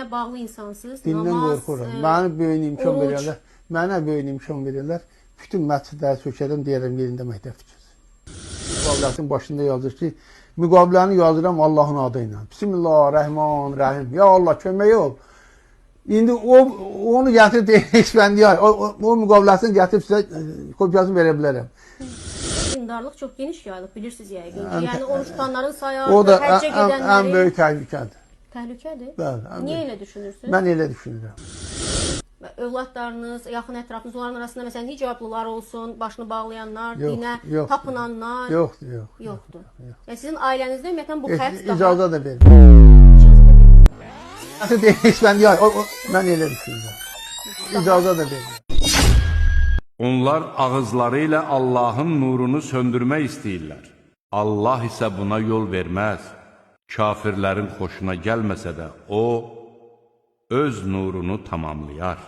dinə bağlı insansınız. Dindən Namaz, qorxuram. Mənə böyük imkan oruc. verirlər. Mənə böyük imkan verirlər. Bütün məscidləri sökərəm, deyərəm yerində məktəb tikəcək. Müqavilətin başında yazır ki, müqaviləni yazıram Allahın adı ilə. Bismillahirrahmanirrahim. Ya Allah, kömək ol. İndi onu gətirib deyək, o müqaviləsini gətirib sizə kopyasını verə bilərəm. Dindarlıq çox geniş yayılıb, bilirsiniz yəqin ki. Yəni oruç tutanların sayı O da həccə gedənləri... ən böyük təhlükədir. Təhlükədir? Bəli. Niyə elə düşünürsünüz? Mən elə düşünürəm. Övladlarınız, yaxın ətrafınız, onların arasında məsələn hicablılar olsun, başını bağlayanlar, Yox, dinə yox. tapınanlar... Yoxdur. Yoxdur. Yəni sizin ailənizdə ümumiyyətlə bu xətt daha... İcazə də verir. Deyək, mən elə düşünürəm. İcazə də verir. Onlar ağızları ilə Allahın nurunu söndürmək istəyirlər. Allah isə buna yol verməz. Kafirlərin xoşuna gəlməsə də o, öz nurunu tamamlayar.